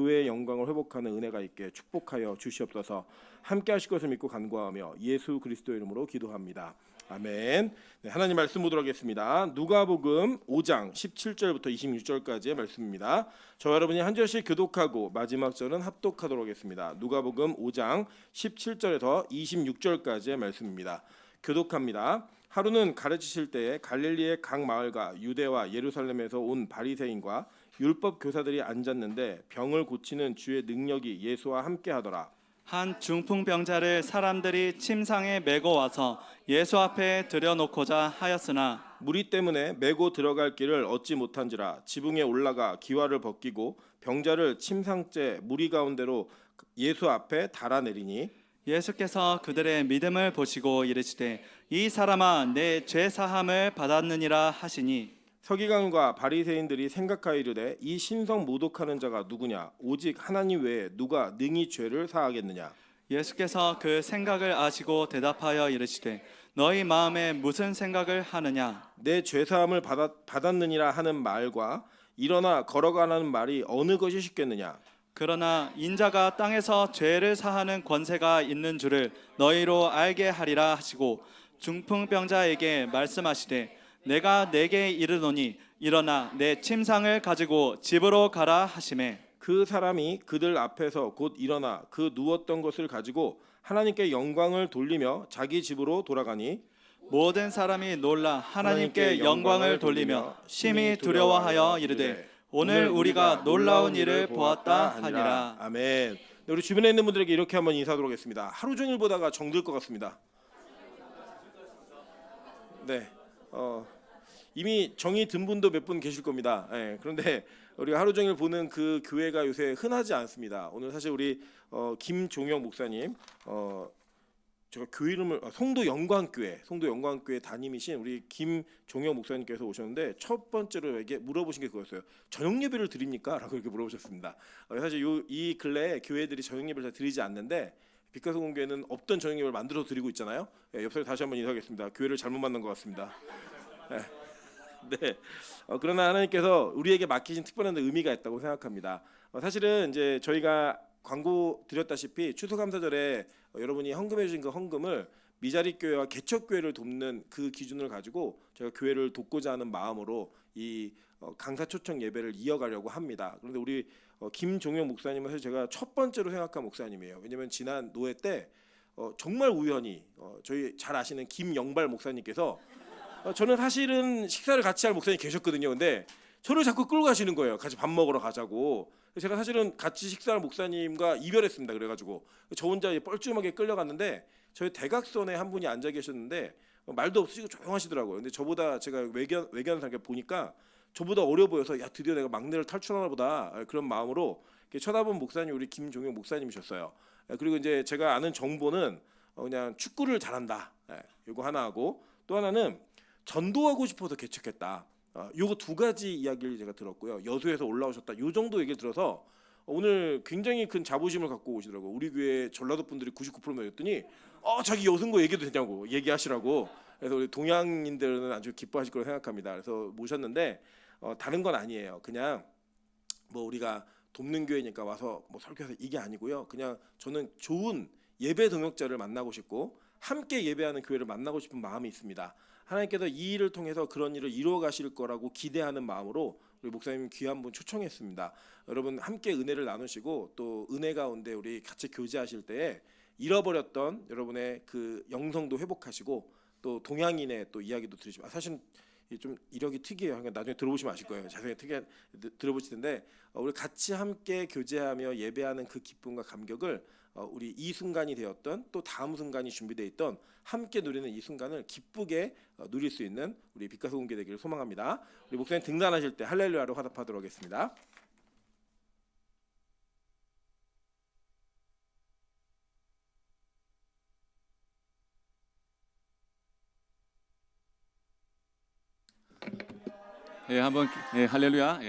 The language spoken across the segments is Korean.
교회의 영광을 회복하는 은혜가 있게 축복하여 주시옵소서. 함께 하실 것을 믿고 간구하며 예수 그리스도의 이름으로 기도합니다. 아멘. 네, 하나님 말씀 보도록 하겠습니다. 누가복음 5장 17절부터 26절까지의 말씀입니다. 저와 여러분이 한 절씩 교독하고 마지막 절은 합독하도록 하겠습니다. 누가복음 5장 17절에서 26절까지의 말씀입니다. 교독합니다. 하루는 가르치실 때에 갈릴리의 각 마을과 유대와 예루살렘에서 온 바리새인과 율법 교사들이 앉았는데 병을 고치는 주의 능력이 예수와 함께 하더라. 한 중풍병자를 사람들이 침상에 메고 와서 예수 앞에 들여놓고자 하였으나 무리 때문에 메고 들어갈 길을 얻지 못한지라 지붕에 올라가 기와를 벗기고 병자를 침상째 무리 가운데로 예수 앞에 달아내리니 예수께서 그들의 믿음을 보시고 이르시되 이 사람아 내 죄 사함을 받았느니라 하시니 서기관과 바리새인들이 생각하여 이르되 이 신성 모독하는 자가 누구냐 오직 하나님 외에 누가 능히 죄를 사하겠느냐. 예수께서 그 생각을 아시고 대답하여 이르시되 너희 마음에 무슨 생각을 하느냐. 내 죄사함을 받았느니라 하는 말과 일어나 걸어가라는 말이 어느 것이 쉽겠느냐. 그러나 인자가 땅에서 죄를 사하는 권세가 있는 줄을 너희로 알게 하리라 하시고 중풍병자에게 말씀하시되 내가 내게 이르노니 일어나 내 침상을 가지고 집으로 가라 하시매 그 사람이 그들 앞에서 곧 일어나 그 누웠던 것을 가지고 하나님께 영광을 돌리며 자기 집으로 돌아가니 모든 사람이 놀라 하나님께 영광을 돌리며 심히 두려워하여 이르되 오늘 우리가 놀라운 일을 보았다 하니라. 아멘. 네, 우리 주변에 있는 분들에게 이렇게 한번 인사하도록 하겠습니다. 하루 종일 보다가 정들 것 같습니다. 네, 이미 정이 든 분도 몇 분 계실 겁니다. 네, 그런데 우리가 하루 종일 보는 그 교회가 요새 흔하지 않습니다. 오늘 사실 우리 김종영 목사님, 제가 교회 이름을 송도 영광교회 담임이신 우리 김종영 목사님께서 오셨는데 첫 번째로 이게 물어보신 게 그거였어요. 저녁 예배를 드립니까? 라고 이렇게 물어보셨습니다. 사실 이 근래에 교회들이 저녁 예배를 잘 드리지 않는데 빛가서 공교회는 없던 저녁 예배를 만들어서 드리고 있잖아요. 네, 옆에 다시 한번 인사하겠습니다. 교회를 잘못 만난 것 같습니다. 네. 그러나 하나님께서 우리에게 맡기신 특별한 의미가 있다고 생각합니다. 사실은 이제 저희가 광고 드렸다시피 추수감사절에 여러분이 헌금해 주신 그 헌금을 미자리 교회와 개척 교회를 돕는 그 기준을 가지고 제가 교회를 돕고자 하는 마음으로 이 강사 초청 예배를 이어가려고 합니다. 그런데 우리 김종영 목사님은 사실 제가 첫 번째로 생각한 목사님이에요. 왜냐하면 지난 노회 때 정말 우연히 저희 잘 아시는 김영발 목사님께서 저는 사실은 식사를 같이 할 목사님이 계셨거든요. 근데 저를 자꾸 끌고 가시는 거예요. 같이 밥 먹으러 가자고. 제가 사실은 같이 식사할 목사님과 이별했습니다. 그래가지고 저 혼자 뻘쭘하게 끌려갔는데 저희 대각선에 한 분이 앉아 계셨는데 말도 없으시고 조용하시더라고요. 근데 저보다 제가 외견상에 보니까 저보다 어려 보여서 야 드디어 내가 막내를 탈출하나 보다 그런 마음으로 쳐다본 목사님 우리 김종영 목사님이셨어요. 그리고 이제 제가 아는 정보는 그냥 축구를 잘한다. 이거 하나 하고 또 하나는 전도하고 싶어서 개척했다. 요거 두 가지 이야기를 제가 들었고요. 여수에서 올라오셨다. 요 정도 얘기를 들어서 오늘 굉장히 큰 자부심을 갖고 오시더라고요. 우리 교회 전라도 분들이 99%였더니 자기 여수인 얘기도 되냐고 얘기하시라고. 그래서 우리 동양인들은 아주 기뻐하실 거라고 생각합니다. 그래서 모셨는데 다른 건 아니에요. 그냥 뭐 우리가 돕는 교회니까 와서 뭐 설교해서 이게 아니고요. 그냥 저는 좋은 예배 동역자를 만나고 싶고 함께 예배하는 교회를 만나고 싶은 마음이 있습니다. 하나님께서 이 일을 통해서 그런 일을 이루어 가실 거라고 기대하는 마음으로 우리 목사님 귀한 분 초청했습니다. 여러분 함께 은혜를 나누시고 또 은혜 가운데 우리 같이 교제하실 때에 잃어버렸던 여러분의 그 영성도 회복하시고 또 동양인의 또 이야기도 들으시고 사실은 좀 이력이 특이해요. 그러니까 나중에 들어보시면 아실 거예요. 자세히 들어보실 텐데 우리 같이 함께 교제하며 예배하는 그 기쁨과 감격을 우리 이 순간이 되었던 또 다음 순간이 준비되어 있던 함께 누리는 이 순간을 기쁘게 누릴 수 있는 우리 빛가서 공개 되기를 소망합니다. 우리 목사님 등단하실 때 할렐루야로 화답하도록 하겠습니다. 한번 할렐루야.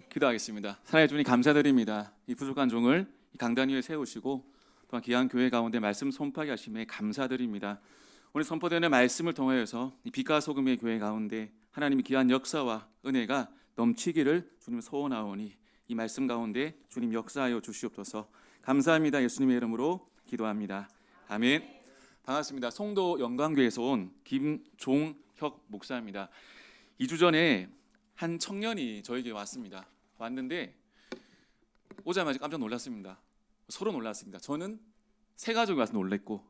기도하겠습니다. 사랑해 주님 감사드립니다. 이 부족한 종을 강단 위에 세우시고 또한 귀한 교회 가운데 말씀 선포하게 하심에 감사드립니다. 오늘 선포되는 말씀을 통하여서 이 빛과 소금의 교회 가운데 하나님의 귀한 역사와 은혜가 넘치기를 주님 소원하오니 이 말씀 가운데 주님 역사하여 주시옵소서. 감사합니다. 예수님의 이름으로 기도합니다. 아멘. 반갑습니다. 송도 영광교회에서 온 김종혁 목사입니다. 2주 전에 한 청년이 저에게 왔는데 오자마자 깜짝 놀랐습니다. 서로 놀랐습니다. 저는 세 가족이 와서 놀랬고,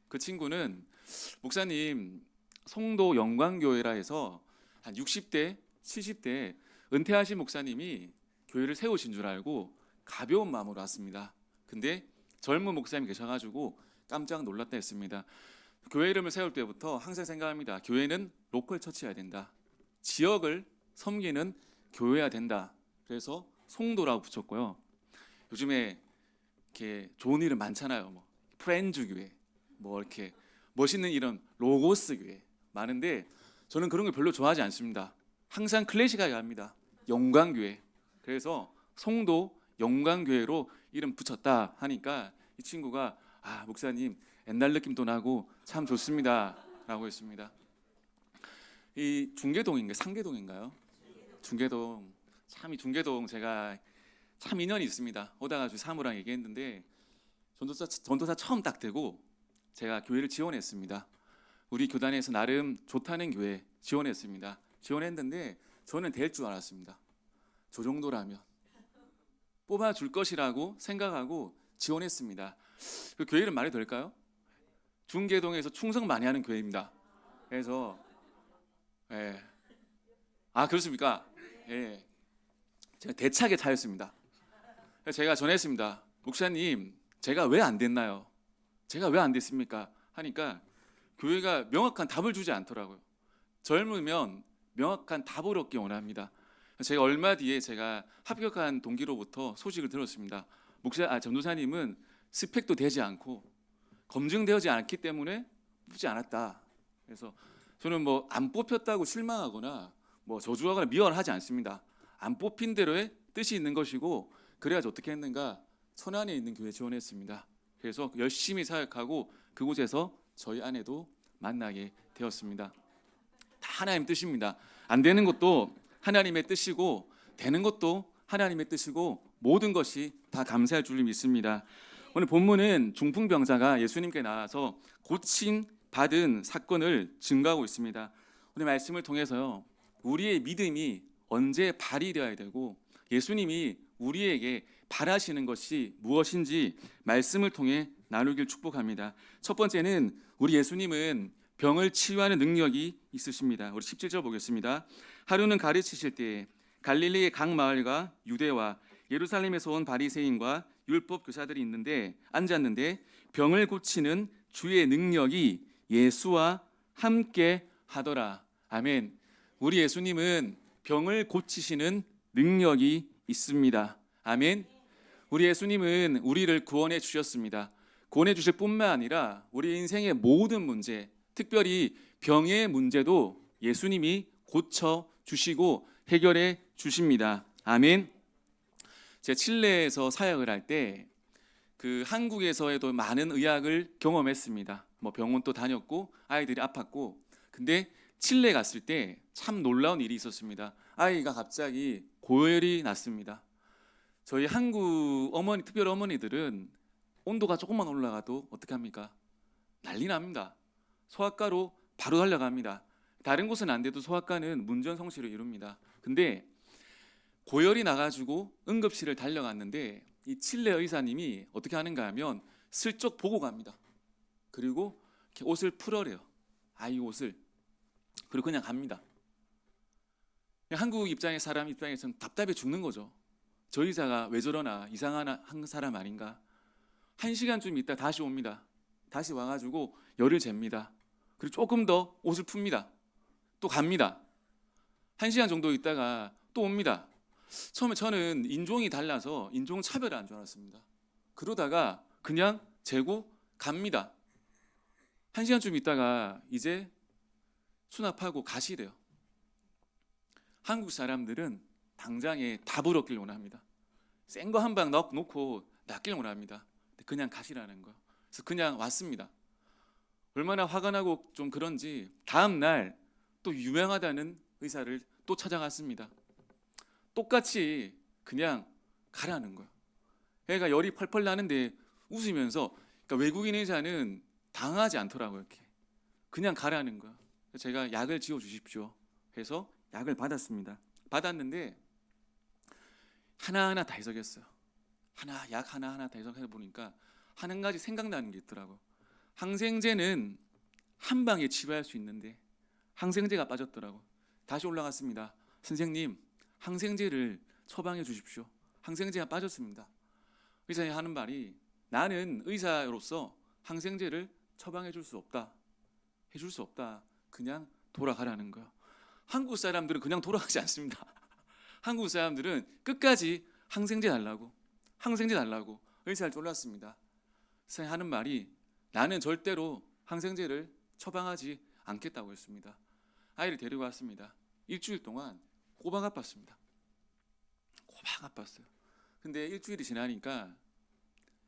그 친구는 목사님 송도 영광교회라 해서 한 60대 70대 은퇴하신 목사님이 교회를 세우신 줄 알고 가벼운 마음으로 왔습니다. 근데 젊은 목사님이 계셔가지고 깜짝 놀랐다 했습니다. 교회 이름을 세울 때부터 항상 생각합니다. 교회는 로컬 처치해야 된다. 지역을 섬기는 교회야 된다. 그래서 송도라고 붙였고요. 요즘에 이렇게 좋은 이름 많잖아요. 뭐 프렌즈 교회, 뭐 이렇게 멋있는 이름 로고스 교회 많은데 저는 그런 거 별로 좋아하지 않습니다. 항상 클래식하게 합니다. 영광교회. 그래서 송도 영광교회로 이름 붙였다 하니까 이 친구가 목사님 옛날 느낌도 나고 참 좋습니다 라고 했습니다. 이 중계동인가요? 상계동인가요? 중계동. 참 이 중계동 제가 참 인연이 있습니다. 오다가 사무랑 얘기했는데 전도사 처음 딱 되고 제가 교회를 지원했습니다. 우리 교단에서 나름 좋다는 교회 지원했습니다. 지원했는데 저는 될 줄 알았습니다. 저 정도라면 뽑아줄 것이라고 생각하고 지원했습니다. 그 교회 이름 말해도 될까요? 중계동에서 충성 많이 하는 교회입니다. 그래서 그렇습니까? 예. 제가 대차게 차였습니다. 제가 전했습니다. 목사님, 제가 왜 안 됐나요? 제가 왜 안 됐습니까? 하니까 교회가 명확한 답을 주지 않더라고요. 젊으면 명확한 답을 얻기 원합니다. 제가 얼마 뒤에 제가 합격한 동기로부터 소식을 들었습니다. 전도사님은 스펙도 되지 않고 검증되지 않기 때문에 뽑지 않았다. 그래서 저는 뭐 안 뽑혔다고 실망하거나 뭐 저주하거나 미워하지 않습니다. 안 뽑힌 대로의 뜻이 있는 것이고, 그래야지 어떻게 했는가, 천안에 있는 교회 지원했습니다. 그래서 열심히 사역하고 그곳에서 저희 아내도 만나게 되었습니다. 다 하나님 뜻입니다. 안 되는 것도 하나님의 뜻이고 되는 것도 하나님의 뜻이고 모든 것이 다 감사할 줄 믿습니다. 오늘 본문은 중풍병자가 예수님께 나와서 고침 받은 사건을 증거하고 있습니다. 오늘 말씀을 통해서요, 우리의 믿음이 언제 발휘되어야 되고 예수님이 우리에게 바라시는 것이 무엇인지 말씀을 통해 나누길 축복합니다. 첫 번째는 우리 예수님은 병을 치유하는 능력이 있으십니다. 우리 17절 보겠습니다. 하루는 가르치실 때에 갈릴리의 각 마을과 유대와 예루살렘에서 온 바리새인과 율법 교사들이 앉았는데 병을 고치는 주의 능력이 예수와 함께 하더라. 아멘. 우리 예수님은 병을 고치시는 능력이 있습니다. 아멘. 우리 예수님은 우리를 구원해 주셨습니다. 구원해 주실 뿐만 아니라 우리 인생의 모든 문제, 특별히 병의 문제도 예수님이 고쳐 주시고 해결해 주십니다. 아멘. 제가 칠레에서 사역을 할 때 그 한국에서에도 많은 의학을 경험했습니다. 뭐 병원도 다녔고 아이들이 아팠고, 근데 칠레 갔을 때 참 놀라운 일이 있었습니다. 아이가 갑자기 고열이 났습니다. 저희 한국 어머니, 특별 어머니들은 온도가 조금만 올라가도 어떻게 합니까? 난리 납니다. 소아과로 바로 달려갑니다. 다른 곳은 안 돼도 소아과는 문전성시를 이룹니다. 근데 고열이 나가지고 응급실을 달려갔는데 이 칠레 의사님이 어떻게 하는가 하면 슬쩍 보고 갑니다. 그리고 이렇게 옷을 풀어래요. 아이 옷을. 그리고 그냥 갑니다. 한국 사람 입장에서는 답답해 죽는 거죠. 저 의사가 왜 저러나, 이상한 한 사람 아닌가. 1시간쯤 있다 다시 옵니다. 다시 와가지고 열을 잽니다. 그리고 조금 더 옷을 풉니다. 또 갑니다. 1시간 정도 있다가 또 옵니다. 처음에 저는 인종이 달라서 인종 차별을 한 줄 알았습니다. 그러다가 그냥 재고 갑니다. 1시간쯤 있다가 이제 수납하고 가시래요. 한국 사람들은 당장에 답을 얻길 원합니다. 센 거 한 방 놓고 낫길 원합니다. 그냥 가시라는 거. 그래서 그냥 왔습니다. 얼마나 화가 나고 좀 그런지 다음 날 또 유명하다는 의사를 또 찾아갔습니다. 똑같이 그냥 가라는 거예요. 애가 열이 펄펄 나는데 웃으면서, 그러니까 외국인 의사는 당하지 않더라고요. 이렇게 그냥 가라는 거예요. 제가 약을 지어 주십시오 해서 약을 받았습니다. 받았는데 하나하나 다 해석했어요. 약 하나하나 다 해석해 보니까 한 가지 생각나는 게 있더라고요. 항생제는 한 방에 치료할 수 있는데 항생제가 빠졌더라고. 다시 올라갔습니다. 선생님, 항생제를 처방해 주십시오. 항생제가 빠졌습니다. 의사가 하는 말이, 나는 의사로서 항생제를 처방해 줄 수 없다. 해줄 수 없다. 그냥 돌아가라는 거예요. 한국 사람들은 그냥 돌아가지 않습니다. 한국 사람들은 끝까지 항생제 달라고, 항생제 달라고 의사를 쫄랐습니다. 의사가 하는 말이, 나는 절대로 항생제를 처방하지 않겠다고 했습니다. 아이를 데리고 왔습니다. 일주일 동안 꼬박 아팠습니다. 꼬박 아팠어요. 근데 일주일이 지나니까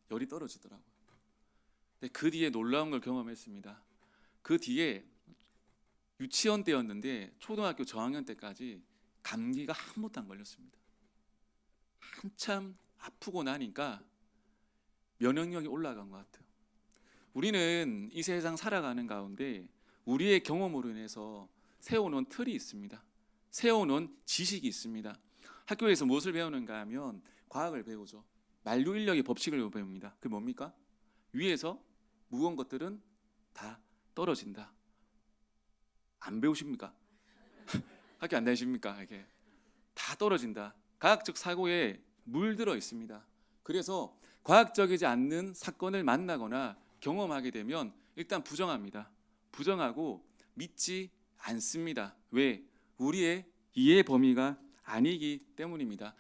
열이 떨어지더라고요. 근데 그 뒤에 놀라운 걸 경험했습니다. 그 뒤에 유치원 때였는데 초등학교 저학년 때까지 감기가 한 번도 안 걸렸습니다. 한참 아프고 나니까 면역력이 올라간 것 같아요. 우리는 이 세상 살아가는 가운데 우리의 경험으로 인해서 세워놓은 틀이 있습니다. 세워놓은 지식이 있습니다. 학교에서 무엇을 배우는가 하면 과학을 배우죠. 만류인력의 법칙을 배웁니다. 그게 뭡니까? 위에서 무거운 것들은 다 떨어진다. 안 배우십니까? 학교 안 다니십니까? 이게 다 떨어진다. 과학적 사고에 물들어 있습니다. 그래서 과학적이지 않는 사건을 만나거나 경험하게 되면 일단 부정합니다. 부정하고 믿지 않습니다. 왜? 우리의 이해 범위가 아니기 때문입니다.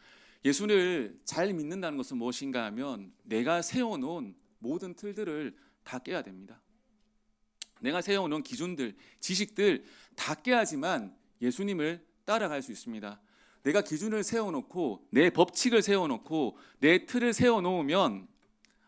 예수를 잘 믿는다는 것은 무엇인가 하면 내가 세워놓은 모든 틀들을 다 깨야 됩니다. 내가 세워놓은 기준들, 지식들 다 깨야지만 예수님을 따라갈 수 있습니다. 내가 기준을 세워놓고 내 법칙을 세워놓고 내 틀을 세워놓으면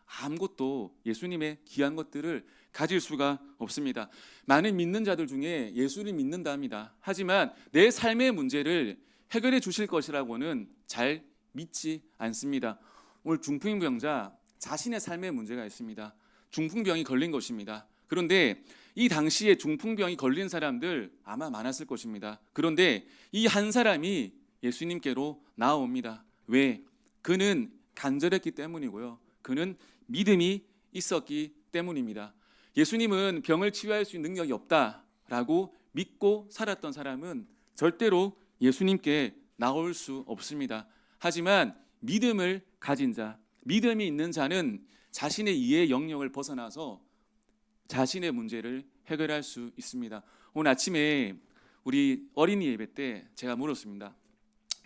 아무것도 예수님의 귀한 것들을 가질 수가 없습니다. 많은 믿는 자들 중에 예수를 믿는다 합니다. 하지만 내 삶의 문제를 해결해 주실 것이라고는 잘 믿지 않습니다. 오늘 중풍병자 자신의 삶의 문제가 있습니다. 중풍병이 걸린 것입니다. 그런데 이 당시에 중풍병이 걸린 사람들 아마 많았을 것입니다. 그런데 이 한 사람이 예수님께로 나옵니다. 왜? 그는 간절했기 때문이고요. 그는 믿음이 있었기 때문입니다. 예수님은 병을 치유할 수 있는 능력이 없다라고 믿고 살았던 사람은 절대로 예수님께 나올 수 없습니다. 하지만 믿음을 가진 자, 믿음이 있는 자는 자신의 이해의 영역을 벗어나서 자신의 문제를 해결할 수 있습니다. 오늘 아침에 우리 어린이 예배 때 제가 물었습니다.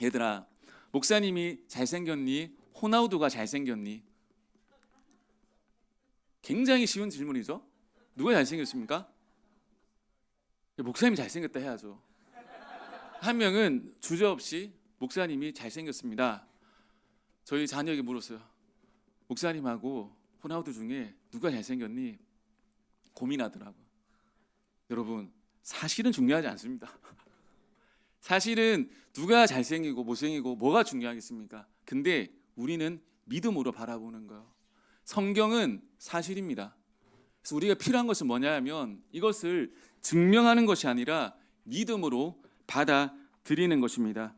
얘들아, 목사님이 잘생겼니? 호나우두가 잘생겼니? 굉장히 쉬운 질문이죠. 누가 잘생겼습니까? 목사님이 잘생겼다 해야죠. 한 명은 주저없이 목사님이 잘생겼습니다. 저희 자녀에게 물었어요. 목사님하고 호나우두 중에 누가 잘생겼니? 고민하더라고요. 여러분, 사실은 중요하지 않습니다. 사실은 누가 잘생기고 못생기고 뭐가 중요하겠습니까? 근데 우리는 믿음으로 바라보는 거예요. 성경은 사실입니다. 그래서 우리가 필요한 것은 뭐냐 하면 이것을 증명하는 것이 아니라 믿음으로 받아들이는 것입니다.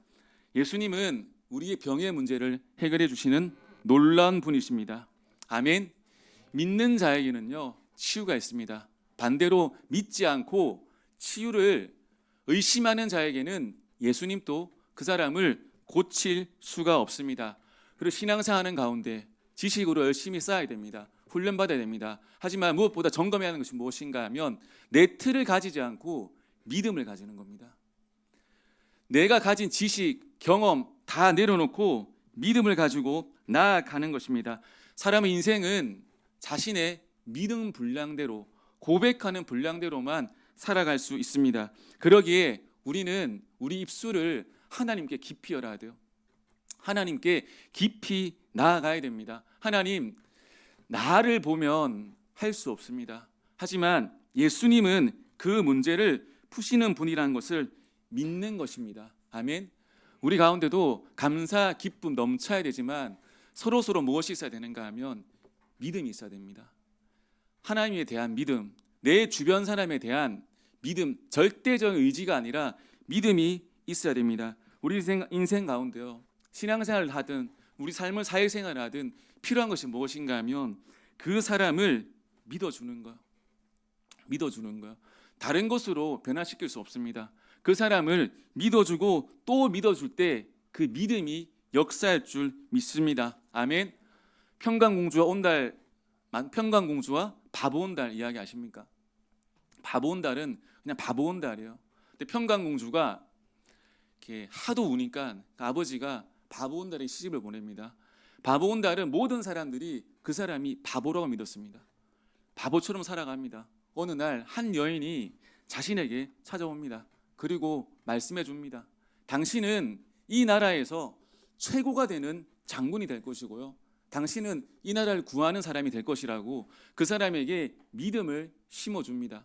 예수님은 우리의 병의 문제를 해결해 주시는 놀라운 분이십니다. 아멘. 믿는 자에게는요, 치유가 있습니다. 반대로 믿지 않고 치유를 의심하는 자에게는 예수님도 그 사람을 고칠 수가 없습니다. 그리고 신앙생활하는 가운데 지식으로 열심히 쌓아야 됩니다. 훈련받아야 됩니다. 하지만 무엇보다 점검해야 하는 것이 무엇인가 하면 내 틀을 가지지 않고 믿음을 가지는 겁니다. 내가 가진 지식, 경험 다 내려놓고 믿음을 가지고 나아가는 것입니다. 사람의 인생은 자신의 믿음 분량대로, 고백하는 분량대로만 살아갈 수 있습니다. 그러기에 우리는 우리 입술을 하나님께 깊이 열어야 돼요. 하나님께 깊이 나아가야 됩니다. 하나님, 나를 보면 할 수 없습니다. 하지만 예수님은 그 문제를 푸시는 분이라는 것을 믿는 것입니다. 아멘. 우리 가운데도 감사, 기쁨 넘쳐야 되지만 서로 무엇이 있어야 되는가 하면 믿음이 있어야 됩니다. 하나님에 대한 믿음, 내 주변 사람에 대한 믿음, 절대적인 의지가 아니라 믿음이 있어야 됩니다. 우리 인생 가운데요, 신앙생활을 하든 우리 삶을 사회생활을 하든 필요한 것이 무엇인가 하면 그 사람을 믿어주는 거예요. 믿어주는 거예요. 다른 것으로 변화시킬 수 없습니다. 그 사람을 믿어주고 또 믿어줄 때 그 믿음이 역사할 줄 믿습니다. 아멘. 평강공주와 바보 온 달 이야기 아십니까? 바보 온 달은 그냥 바보 온 달이에요. 근데 평강공주가 이렇게 하도 우니까 아버지가 바보 온 달에 시집을 보냅니다. 바보 온 달은 모든 사람들이 그 사람이 바보라고 믿었습니다. 바보처럼 살아갑니다. 어느 날 한 여인이 자신에게 찾아옵니다. 그리고 말씀해 줍니다. 당신은 이 나라에서 최고가 되는 장군이 될 것이고요. 당신은 이 나라를 구하는 사람이 될 것이라고 그 사람에게 믿음을 심어줍니다.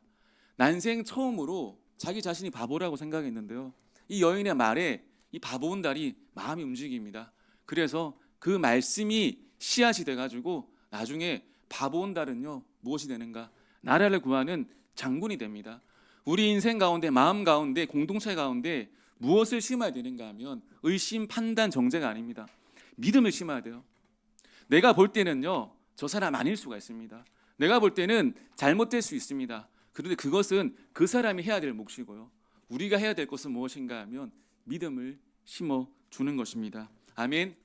난생 처음으로 자기 자신이 바보라고 생각했는데요. 이 여인의 말에 이 바보 온 달이 마음이 움직입니다. 그래서 그 말씀이 씨앗이 돼가지고 나중에 바보 온 달은요 무엇이 되는가? 나라를 구하는 장군이 됩니다. 우리 인생 가운데, 마음 가운데, 공동체 가운데 무엇을 심어야 되는가 하면 의심, 판단, 정죄가 아닙니다. 믿음을 심어야 돼요. 내가 볼 때는요 저 사람 아닐 수가 있습니다. 내가 볼 때는 잘못될 수 있습니다. 그런데 그것은 그 사람이 해야 될 몫이고요. 우리가 해야 될 것은 무엇인가 하면 믿음을 심어주는 것입니다. 아멘.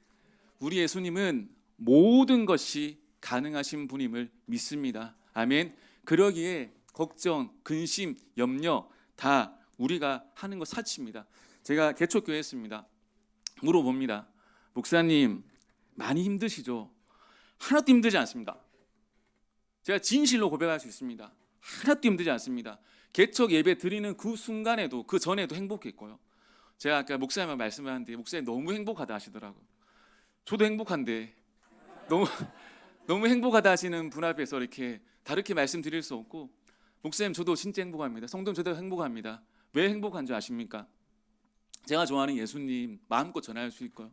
우리 예수님은 모든 것이 가능하신 분임을 믿습니다. 아멘. 그러기에 걱정, 근심, 염려 다 우리가 하는 거 사치입니다. 제가 개척교회 했습니다. 물어봅니다. 목사님 많이 힘드시죠? 하나도 힘들지 않습니다. 제가 진실로 고백할 수 있습니다. 하나도 힘들지 않습니다. 개척 예배 드리는 그 순간에도 그 전에도 행복했고요. 제가 아까 목사님과 말씀을 하는데 목사님 너무 행복하다 하시더라고요. 저도 행복한데 너무 행복하다 하시는 분 앞에서 이렇게 다르게 말씀드릴 수 없고, 목사님 저도 진짜 행복합니다. 성도님 저도 행복합니다. 왜 행복한 줄 아십니까? 제가 좋아하는 예수님 마음껏 전할 수 있고요.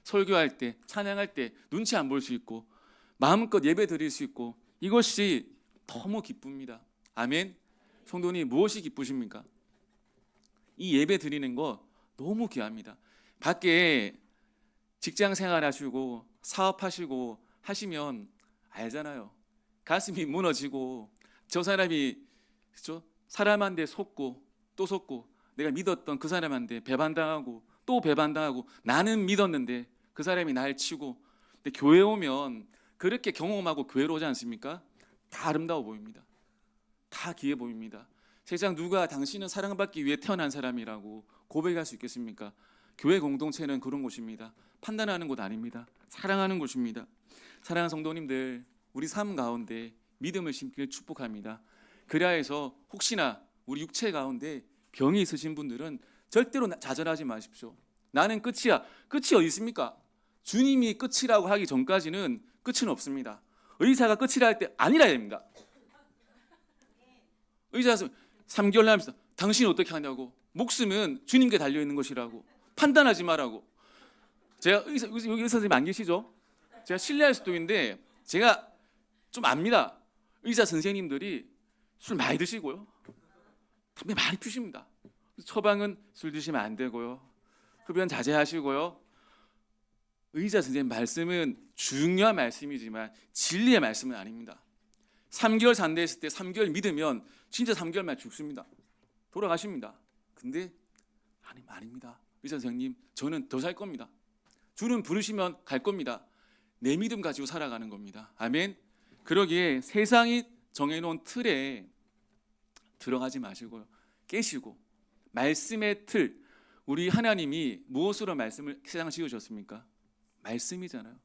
설교할 때, 찬양할 때 눈치 안 볼 수 있고 마음껏 예배 드릴 수 있고 이것이 너무 기쁩니다. 아멘. 성도님 무엇이 기쁘십니까? 이 예배 드리는 거 너무 귀합니다. 밖에 직장 생활하시고 사업하시고 하시면 알잖아요. 가슴이 무너지고 저 사람이 그렇죠? 사람한테 속고 또 속고 내가 믿었던 그 사람한테 배반당하고 또 배반당하고 나는 믿었는데 그 사람이 날 치고. 근데 교회 오면 그렇게 경험하고 교회로 오지 않습니까? 다 아름다워 보입니다. 다 귀해 보입니다. 세상 누가 당신은 사랑받기 위해 태어난 사람이라고 고백할 수 있겠습니까? 교회 공동체는 그런 곳입니다. 판단하는 곳 아닙니다. 사랑하는 곳입니다. 사랑하는 성도님들, 우리 삶 가운데 믿음을 심기를 축복합니다. 그래야 해서 혹시나 우리 육체 가운데 병이 있으신 분들은 절대로 좌절하지 마십시오. 나는 끝이야. 끝이 어디 있습니까? 주님이 끝이라고 하기 전까지는 끝은 없습니다. 의사가 끝이라 할 때 아니라 됩니다. 의사가 3개월 남았어. 당신이 어떻게 하냐고. 목숨은 주님께 달려있는 것이라고. 판단하지 말라고. 제가 여기 의사 선생님 안 계시죠? 제가 신뢰할 수도 있는데 제가 좀 압니다. 의사 선생님들이 술 많이 드시고요. 담배 많이 피십니다. 처방은 술 드시면 안 되고요. 흡연 자제하시고요. 의사 선생님 말씀은 중요한 말씀이지만 진리의 말씀은 아닙니다. 3개월 잔대했을 때 3개월 믿으면 진짜 3개월 만에 죽습니다. 돌아가십니다. 근데 아닙니다. 의사 선생님, 저는 더 살 겁니다. 주는 부르시면 갈 겁니다. 내 믿음 가지고 살아가는 겁니다. 아멘. 그러기에 세상이 정해놓은 틀에 들어가지 마시고요. 깨시고 말씀의 틀, 우리 하나님이 무엇으로 말씀을 세상을 지으셨습니까? 말씀이잖아요.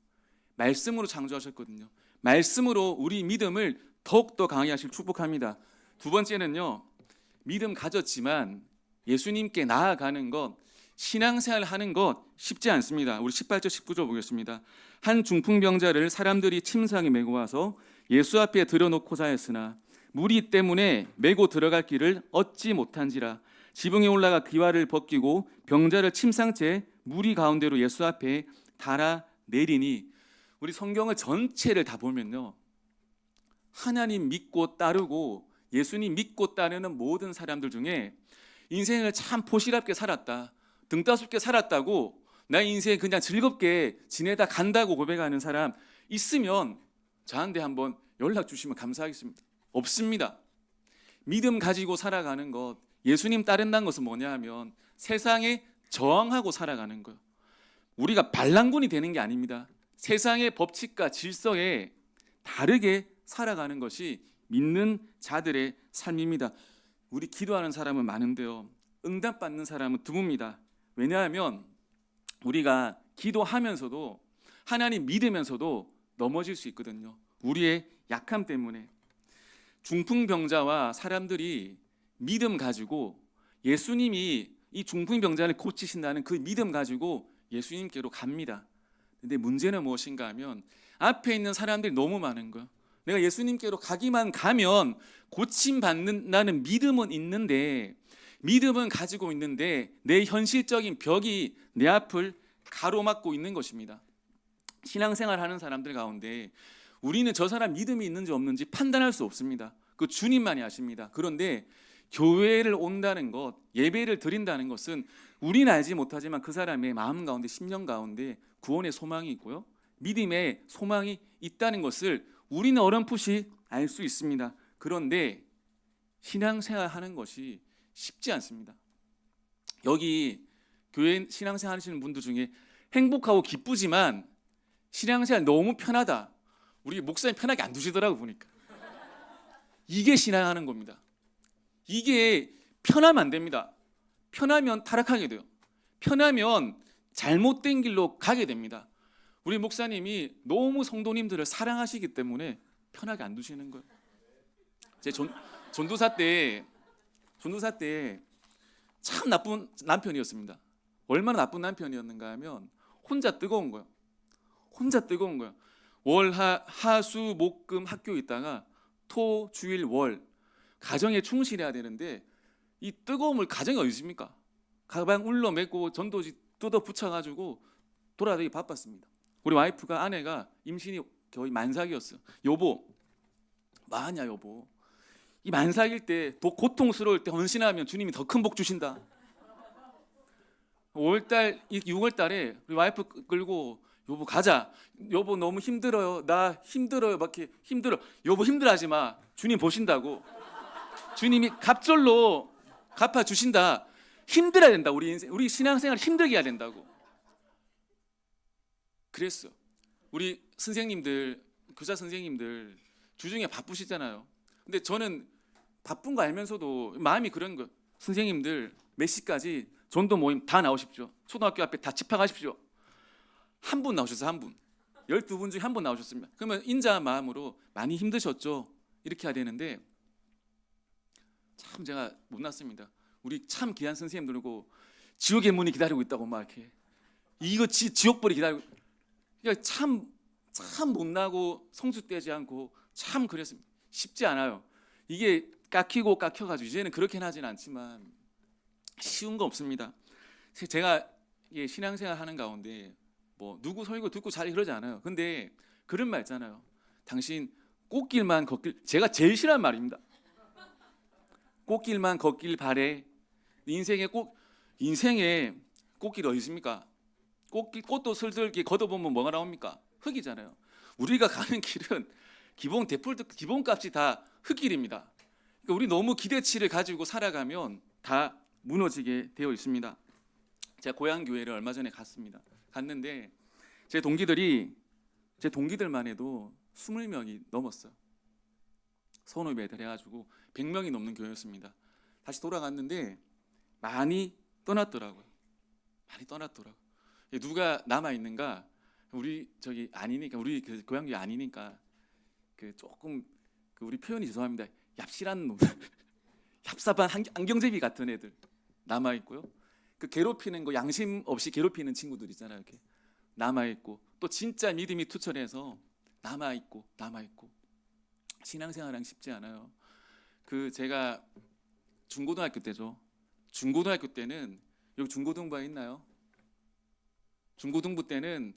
말씀으로 창조하셨거든요. 말씀으로 우리 믿음을 더욱더 강하게 하실 축복합니다. 두 번째는요, 믿음 가졌지만 예수님께 나아가는 것, 신앙생활 하는 것 쉽지 않습니다. 우리 18절 19절 보겠습니다. 한 중풍병자를 사람들이 침상에 메고 와서 예수 앞에 들여놓고자 했으나 무리 때문에 메고 들어갈 길을 얻지 못한지라 지붕에 올라가 기와를 벗기고 병자를 침상채 무리 가운데로 예수 앞에 달아내리니, 우리 성경을 전체를 다 보면요, 하나님 믿고 따르고 예수님 믿고 따르는 모든 사람들 중에 인생을 참 포시랍게 살았다, 등따숩게 살았다고, 나 인생 그냥 즐겁게 지내다 간다고 고백하는 사람 있으면 저한테 한번 연락 주시면 감사하겠습니다. 없습니다. 믿음 가지고 살아가는 것, 예수님 따른다는 것은 뭐냐 하면 세상에 저항하고 살아가는 거예요. 우리가 반란군이 되는 게 아닙니다. 세상의 법칙과 질서에 다르게 살아가는 것이 믿는 자들의 삶입니다. 우리 기도하는 사람은 많은데요, 응답받는 사람은 드뭅니다. 왜냐하면 우리가 기도하면서도 하나님 믿으면서도 넘어질 수 있거든요. 우리의 약함 때문에. 중풍병자와 사람들이 믿음 가지고 예수님이 이 중풍병자를 고치신다는 그 믿음 가지고 예수님께로 갑니다. 근데 문제는 무엇인가 하면 앞에 있는 사람들이 너무 많은 거예요. 내가 예수님께로 가기만 가면 고침받는다는 믿음은 있는데, 믿음은 가지고 있는데 내 현실적인 벽이 내 앞을 가로막고 있는 것입니다. 신앙생활 하는 사람들 가운데 우리는 저 사람 믿음이 있는지 없는지 판단할 수 없습니다. 그 주님만이 아십니다. 그런데 교회를 온다는 것, 예배를 드린다는 것은 우리는 알지 못하지만 그 사람의 마음 가운데, 심령 가운데 구원의 소망이 있고요, 믿음의 소망이 있다는 것을 우리는 어렴풋이 알 수 있습니다. 그런데 신앙생활 하는 것이 쉽지 않습니다. 여기 교회 신앙생활 하시는 분들 중에 행복하고 기쁘지만 신앙생활 너무 편하다, 우리 목사님 편하게 안 두시더라고 보니까. 이게 신앙하는 겁니다. 이게 편하면 안 됩니다. 편하면 타락하게 돼요. 편하면 잘못된 길로 가게 됩니다. 우리 목사님이 너무 성도님들을 사랑하시기 때문에 편하게 안 두시는 거예요. 제 전도사 때 참 나쁜 남편이었습니다. 얼마나 나쁜 남편이었는가 하면 혼자 뜨거운 거예요. 월, 하, 수, 목, 금 학교에 있다가 토, 주일, 월 가정에 충실해야 되는데 이 뜨거움을 가정에 어디 있습니까? 가방 울러매고 전도지 뜯어 붙여가지고 돌아다니기 바빴습니다. 우리 와이프가, 아내가 임신이 거의 만삭이었어요. 여보, 뭐하냐 여보, 이 만삭일 때 고통스러울 때 헌신하면 주님이 더 큰 복 주신다. 6월달에 우리 와이프 끌고 여보 가자. 여보 너무 힘들어요. 나 힘들어요. 막 이렇게 힘들어. 여보 힘들어하지 마. 주님 보신다고. 주님이 갑절로 갚아 주신다. 힘들어야 된다. 우리 인생, 우리 신앙생활 힘들게 해야 된다고. 그랬어. 우리 선생님들, 교사 선생님들 주중에 바쁘시잖아요. 근데 저는 바쁜 거 알면서도 마음이 그런 거. 선생님들 몇 시까지 전도 모임 다 나오십시오. 초등학교 앞에 다 집합하십시오. 한 분 나오셨어요. 한 분. 12분 중에 한 분 나오셨습니다. 그러면 인자한 마음으로 많이 힘드셨죠? 이렇게 해야 되는데 참 제가 못났습니다. 우리 참 귀한 선생님들고 지옥의 문이 기다리고 있다고 막 이렇게 이거 지옥벌이 기다리고, 그러니까 참 못나고 성수 떼지 않고 참 그랬습니다. 쉽지 않아요. 이게 깎여가지고 이제는 그렇게는 하진 않지만 쉬운 거 없습니다. 제가 신앙생활 하는 가운데 뭐 누구 설교 듣고 잘 그러지 않아요. 근데 그런 말 있잖아요. 당신 꽃길만 걷길, 제가 제일 싫어하는 말입니다. 꽃길만 걷길 바래. 인생의 꽃길이 어디 있습니까? 꽃도 슬슬 이렇게 걷어보면 뭐가 나옵니까? 흙이잖아요. 우리가 가는 길은 디폴트 기본값이 다 흙길입니다. 그러니까 우리 너무 기대치를 가지고 살아가면 다 무너지게 되어 있습니다. 제가 고향 교회를 얼마 전에 갔는데 제 동기들만 해도 20명이 넘었어요. 선후배 해가지고 100명이 넘는 교회였습니다. 다시 돌아갔는데 많이 떠났더라고요. 누가 남아 있는가? 우리 저기 아니니까, 우리 그 고향 교회 아니니까 그 조금 그 우리 표현이 죄송합니다. 얍실한 놈, 얍삽한 안경제비 같은 애들 남아 있고요. 그 괴롭히는 거, 양심 없이 괴롭히는 친구들 있잖아요. 이렇게 남아 있고, 또 진짜 믿음이 투철해서 남아 있고. 신앙생활은 쉽지 않아요. 그 제가 중고등학교 때죠. 중고등학교 때는 여기 중고등부가 있나요? 중고등부 때는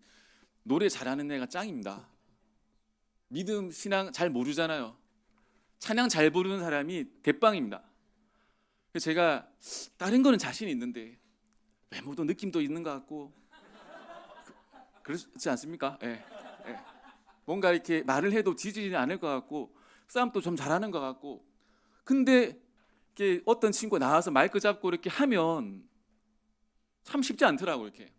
노래 잘하는 애가 짱입니다. 믿음 신앙 잘 모르잖아요. 찬양 잘 부르는 사람이 대빵입니다. 그래서 제가 다른 거는 자신이 있는데 외모도 느낌도 있는 것 같고 그렇지 않습니까? 예. 예. 뭔가 이렇게 말을 해도 지지는 않을 것 같고 싸움도 좀 잘하는 것 같고 근데 이렇게 어떤 친구가 나와서 마이크 잡고 이렇게 하면 참 쉽지 않더라고. 이렇게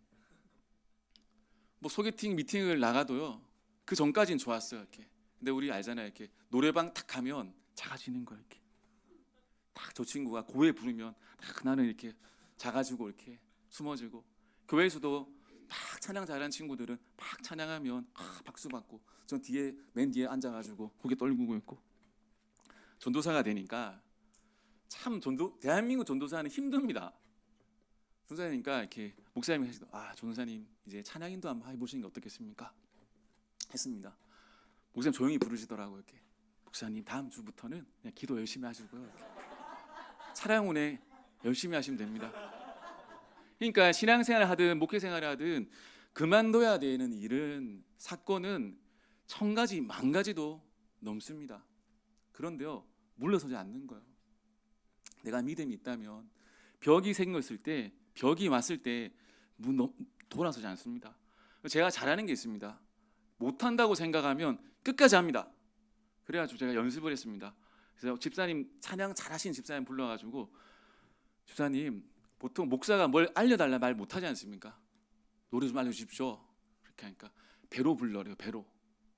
뭐 소개팅 미팅을 나가도요 그 전까지는 좋았어요. 이렇게 근데 우리 알잖아요. 이렇게 노래방 탁 가면 작아지는 거야. 이렇게 딱 저 친구가 고해 부르면 딱 나는 이렇게 작아지고 이렇게 숨어지고 교회에서도 막 찬양 잘하는 친구들은 막 찬양하면 박수 받고 전 뒤에 맨 뒤에 앉아가지고 고개 떨구고 있고 전도사가 되니까 참 대한민국 전도사는 힘듭니다. 전도사니까 이렇게 목사님이 하시더 전도사님 이제 찬양인도 한번 해보시는 게 어떻겠습니까? 했습니다. 목사님 조용히 부르시더라고요. 이렇게 목사님 다음 주부터는 그냥 기도 열심히 하시고요. 이렇게. 찬양 운에 열심히 하시면 됩니다. 그러니까 신앙생활을 하든 목회생활을 하든 그만둬야 되는 일은 사건은 1000가지 만가지도 넘습니다. 그런데요 물러서지 않는 거예요. 내가 믿음이 있다면 벽이 생겼을 때 벽이 왔을 때 돌아서지 않습니다. 제가 잘하는 게 있습니다. 못한다고 생각하면 끝까지 합니다. 그래가지고 제가 연습을 했습니다. 그래서 집사님 찬양 잘하시는 집사님 불러가지고 집사님 보통 목사가 뭘 알려달라 말 못하지 않습니까? 노래 좀 알려주십시오. 그렇게 하니까 배로 불러래요. 배로.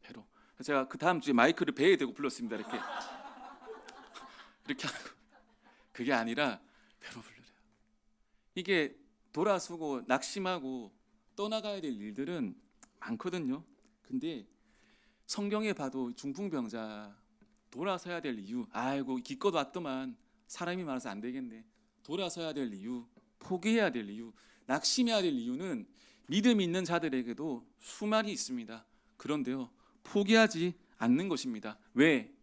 그래서 제가 그 다음 주에 마이크를 배에 대고 불렀습니다. 이렇게 하고 그게 아니라 배로 불러래요. 이게 돌아서고 낙심하고 떠나가야 될 일들은 많거든요. 근데 성경에 봐도 중풍병자 돌아서야 될 이유 아이고 기껏 왔더만 사람이 많아서 안 되겠네. 돌아서야 될 이유, 포기해야 될 이유, 낙심해야 될 이유는 믿음 있는 자들에게도 수많이 있습니다. 그런데요 포기하지 않는 것입니다. 왜?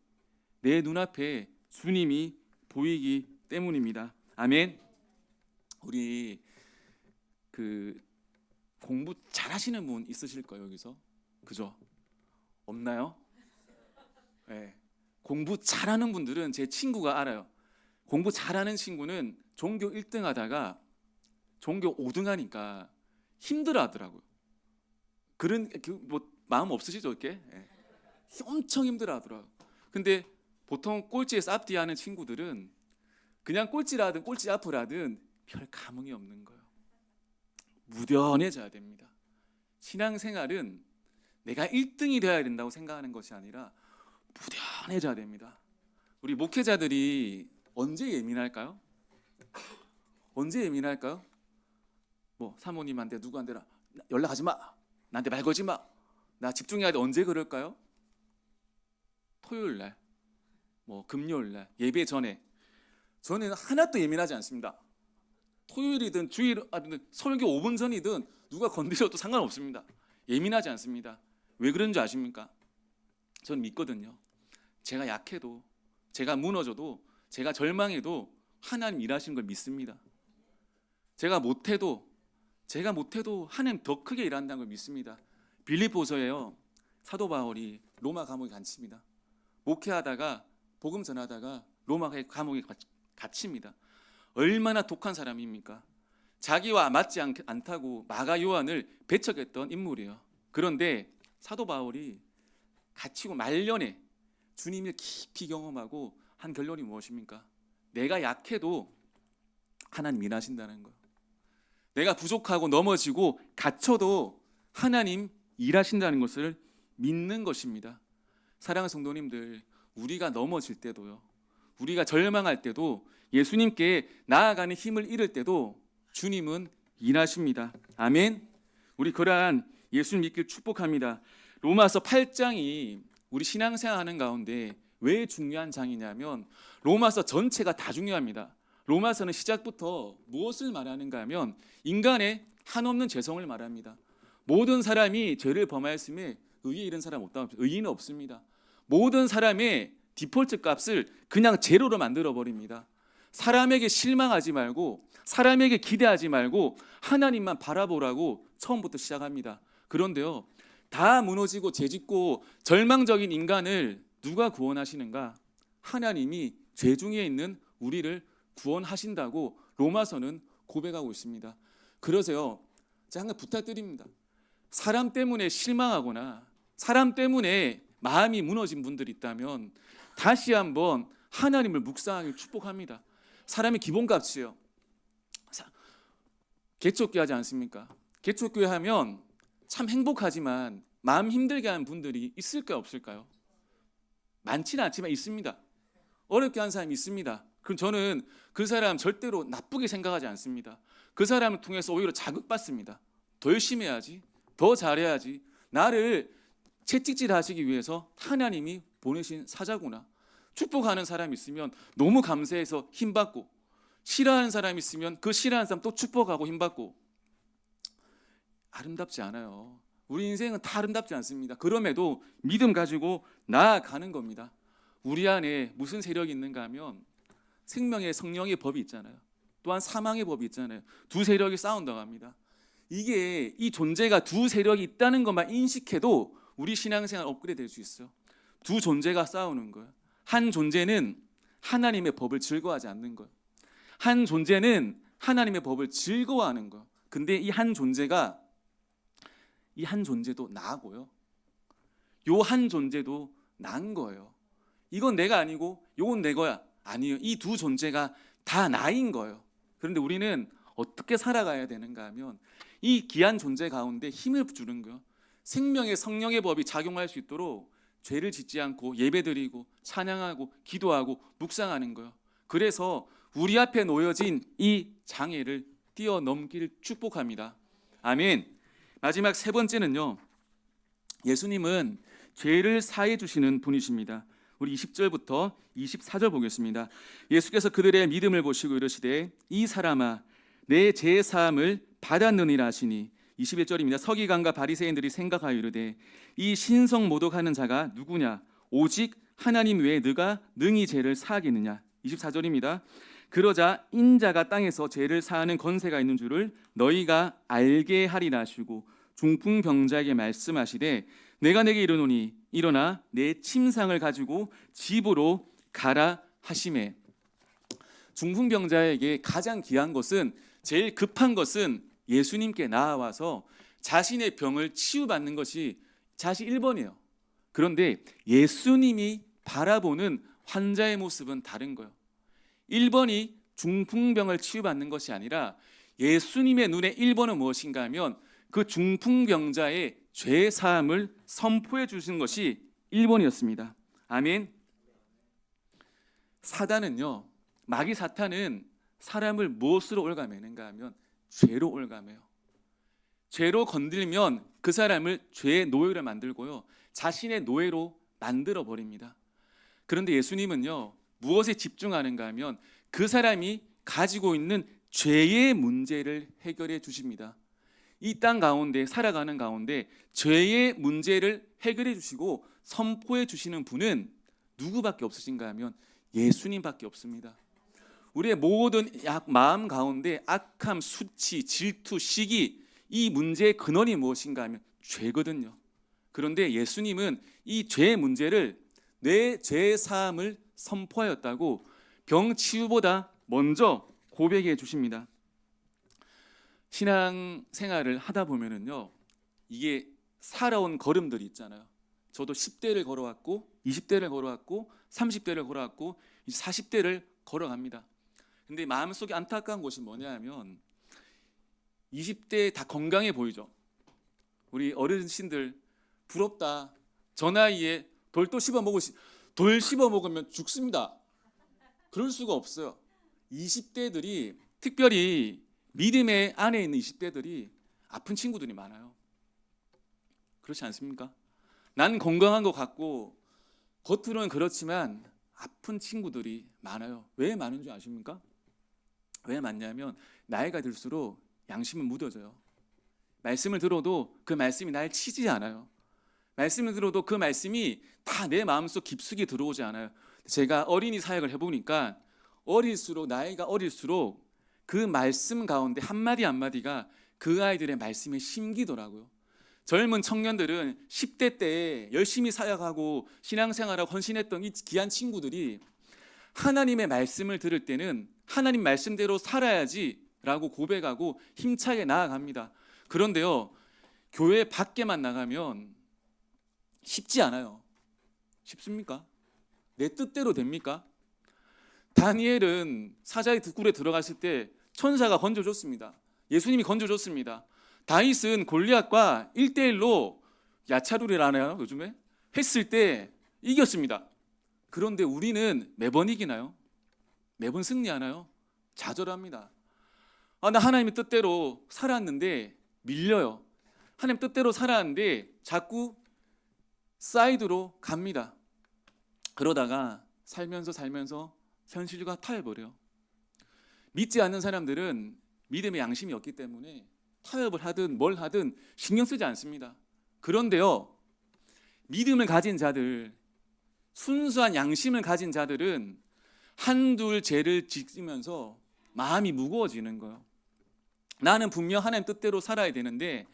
내 눈앞에 주님이 보이기 때문입니다. 아멘. 우리 공부 잘하시는 분 있으실 거예요 여기서? 그죠? 없나요? 네. 공부 잘하는 분들은 제 친구가 알아요. 공부 잘하는 친구는 종교 1등 하다가 종교 5등 하니까 힘들어하더라고요. 그런 뭐 마음 없으시죠 이렇게? 네. 엄청 힘들어하더라고요. 근데 보통 꼴찌에서 앞뒤 하는 친구들은 그냥 꼴찌라든 꼴찌 앞을 하든 별 감흥이 없는 거예요. 무뎌해져야 됩니다. 신앙생활은 내가 1등이 되어야 된다고 생각하는 것이 아니라 무뎌해져야 됩니다. 우리 목회자들이 언제 예민할까요? 언제 예민할까요? 뭐 사모님한테 누구한테 연락하지 마, 나한테 말 걸지 마, 나 집중해야 돼. 언제 그럴까요? 토요일 날, 뭐 금요일 날, 예배 전에. 저는 하나도 예민하지 않습니다. 토요일이든 주일이든 설교 5분 전이든 누가 건드려도 상관없습니다. 예민하지 않습니다. 왜 그런지 아십니까? 저는 믿거든요. 제가 약해도, 제가 무너져도, 제가 절망해도 하나님 일하시는 걸 믿습니다. 제가 못해도 하나님 더 크게 일한다는 걸 믿습니다. 빌립보서에요, 사도 바울이 로마 감옥에 갇힙니다. 목회하다가 복음 전하다가 로마 감옥에 갇힙니다. 얼마나 독한 사람입니까? 자기와 맞지 않다고 마가 요한을 배척했던 인물이에요. 그런데 사도 바울이 갇히고 말년에 주님을 깊이 경험하고 한 결론이 무엇입니까? 내가 약해도 하나님 일하신다는 거예요. 내가 부족하고 넘어지고 갇혀도 하나님 일하신다는 것을 믿는 것입니다. 사랑하는 성도님들, 우리가 넘어질 때도요, 우리가 절망할 때도, 예수님께 나아가는 힘을 잃을 때도 주님은 일하십니다. 아멘. 우리 그러한 예수님 믿기를 축복합니다. 로마서 8장이 우리 신앙생활하는 가운데 왜 중요한 장이냐면 로마서 전체가 다 중요합니다. 로마서는 시작부터 무엇을 말하는가 하면 인간의 한없는 죄성을 말합니다. 모든 사람이 죄를 범하였음에 의에 이른 사람 없다. 의인은 없습니다. 모든 사람의 디폴트 값을 그냥 제로로 만들어 버립니다. 사람에게 실망하지 말고, 사람에게 기대하지 말고 하나님만 바라보라고 처음부터 시작합니다. 그런데요, 다 무너지고 죄짓고 절망적인 인간을 누가 구원하시는가? 하나님이 죄 중에 있는 우리를 구원하신다고 로마서는 고백하고 있습니다. 그러세요. 제가 항상 부탁드립니다. 사람 때문에 실망하거나 사람 때문에 마음이 무너진 분들이 있다면 다시 한번 하나님을 묵상하길 축복합니다. 사람의 기본값이에요. 개척교회 하지 않습니까? 개척교회 하면 참 행복하지만 마음 힘들게 하는 분들이 있을까요, 없을까요? 많지는 않지만 있습니다. 어렵게 하는 사람이 있습니다. 그럼 저는 그 사람 절대로 나쁘게 생각하지 않습니다. 그 사람을 통해서 오히려 자극받습니다. 더 열심히 해야지, 더 잘해야지, 나를 채찍질하시기 위해서 하나님이 보내신 사자구나. 축복하는 사람이 있으면 너무 감사해서 힘받고, 싫어하는 사람이 있으면 그 싫어하는 사람 또 축복하고 힘받고. 아름답지 않아요. 우리 인생은 다 아름답지 않습니다. 그럼에도 믿음 가지고 나아가는 겁니다. 우리 안에 무슨 세력이 있는가 하면 생명의 성령의 법이 있잖아요. 또한 사망의 법이 있잖아요. 두 세력이 싸운다고 합니다. 이게 이 존재가 두 세력이 있다는 것만 인식해도 우리 신앙생활 업그레이드 될 수 있어요. 두 존재가 싸우는 거예요. 한 존재는 하나님의 법을 즐거워하지 않는 거예요. 한 존재는 하나님의 법을 즐거워하는 거예요. 근데 이 한 존재가 이 한 존재도 나고요. 요 한 존재도 난 거예요. 이건 내가 아니고 요건 내 거야. 아니에요. 이 두 존재가 다 나인 거예요. 그런데 우리는 어떻게 살아가야 되는가 하면 이 귀한 존재 가운데 힘을 주는 거예요. 생명의 성령의 법이 작용할 수 있도록 죄를 짓지 않고 예배드리고 찬양하고 기도하고 묵상하는 거예요. 그래서 우리 앞에 놓여진 이 장애를 뛰어넘기를 축복합니다. 아멘. 마지막 세 번째는요, 예수님은 죄를 사해 주시는 분이십니다. 우리 20절부터 24절 보겠습니다. 예수께서 그들의 믿음을 보시고 이르시되 이 사람아 내 죄 사함을 받았느니라 하시니 21절입니다. 서기관과 바리새인들이 생각하여 이르되 이 신성 모독하는 자가 누구냐? 오직 하나님 외에 누가 능히 죄를 사하겠느냐? 24절입니다. 그러자 인자가 땅에서 죄를 사하는 권세가 있는 줄을 너희가 알게 하리라 하시고 중풍병자에게 말씀하시되 내가 내게 이르노니 일어나 내 침상을 가지고 집으로 가라 하시매. 중풍병자에게 가장 귀한 것은, 제일 급한 것은 예수님께 나아와서 자신의 병을 치유받는 것이 자시 1번이에요. 그런데 예수님이 바라보는 환자의 모습은 다른 거예요. 1번이 중풍병을 치유받는 것이 아니라 예수님의 눈에 1번은 무엇인가 하면 그 중풍병자의 죄 사함을 선포해 주신 것이 1번이었습니다. 아멘. 사단은요, 마귀 사탄은 사람을 무엇으로 올가매는가 하면 죄로 올가매요. 죄로 건들면 그 사람을 죄의 노예로 만들고요, 자신의 노예로 만들어 버립니다. 그런데 예수님은요, 무엇에 집중하는가 하면 그 사람이 가지고 있는 죄의 문제를 해결해 주십니다. 이 땅 가운데 살아가는 가운데 죄의 문제를 해결해 주시고 선포해 주시는 분은 누구밖에 없으신가 하면 예수님밖에 없습니다. 우리의 모든 마음 가운데 악함, 수치, 질투, 시기, 이 문제의 근원이 무엇인가 하면 죄거든요. 그런데 예수님은 이 죄의 문제를, 내 죄 사함을 선포하였다고 병 치유보다 먼저 고백해 주십니다. 신앙 생활을 하다 보면은요, 이게 살아온 걸음들이 있잖아요. 저도 10대를 걸어왔고 20대를 걸어왔고 30대를 걸어왔고 40대를 걸어갑니다. 근데 마음속에 안타까운 것이 뭐냐 하면 20대 다 건강해 보이죠. 우리 어르신들 부럽다. 저 나이에 돌 씹어 먹으면 죽습니다. 그럴 수가 없어요. 20대들이, 특별히 믿음의 안에 있는 20대들이 아픈 친구들이 많아요. 그렇지 않습니까? 난 건강한 것 같고 겉으로는 그렇지만 아픈 친구들이 많아요. 왜 많은 줄 아십니까? 왜 많냐면 나이가 들수록 양심은 무뎌져요. 말씀을 들어도 그 말씀이 날 치지 않아요. 말씀을 들어도 그 말씀이 다 내 마음속 깊숙이 들어오지 않아요. 제가 어린이 사역을 해보니까 나이가 어릴수록 그 말씀 가운데 한마디 한마디가 그 아이들의 말씀에 심기더라고요. 젊은 청년들은 10대 때 열심히 사역하고 신앙생활하고 헌신했던 이 귀한 친구들이 하나님의 말씀을 들을 때는 하나님 말씀대로 살아야지라고 고백하고 힘차게 나아갑니다. 그런데요, 교회 밖에만 나가면 쉽지 않아요. 쉽습니까? 내 뜻대로 됩니까? 다니엘은 사자의 뒷굴에 들어갔을 때 천사가 건져줬습니다. 예수님이 건져줬습니다. 다윗은 골리앗과 1대1로 야차루리라나요? 요즘에? 했을 때 이겼습니다. 그런데 우리는 매번 이기나요? 매번 승리하나요? 좌절합니다. 나 하나님의 뜻대로 살았는데 밀려요. 하나님 뜻대로 살았는데 자꾸 사이드로 갑니다. 그러다가 살면서 현실과 타협을 믿지 않는 사람들은 믿음의 양심이 없기 때문에 타협을 하든 뭘 하든 신경 쓰지 않습니다. 그런데요, 믿음을 가진 자들, 순수한 양심을 가진 자들은 한둘 죄를 짓으면서 마음이 무거워지는 거예요. 나는 분명 하나님 뜻대로 살아야 되는데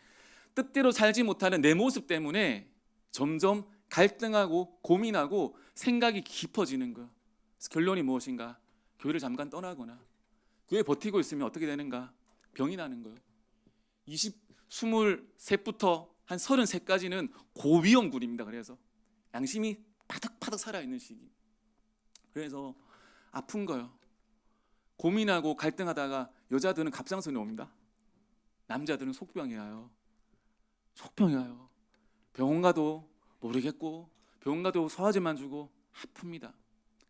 뜻대로 살지 못하는 내 모습 때문에 점점 갈등하고 고민하고 생각이 깊어지는 거예요. 그래서 결론이 무엇인가? 교회를 잠깐 떠나거나 교회 버티고 있으면 어떻게 되는가? 병이 나는 거예요. 23부터 한 33까지는 고위험군입니다. 그래서 양심이 파득파득 살아있는 시기. 그래서 아픈 거예요. 고민하고 갈등하다가 여자들은 갑상선이 옵니다. 남자들은 속병이 와요. 속병이 와요. 병원 가도 모르겠고 병원 가도 소화제만 주고 아픕니다.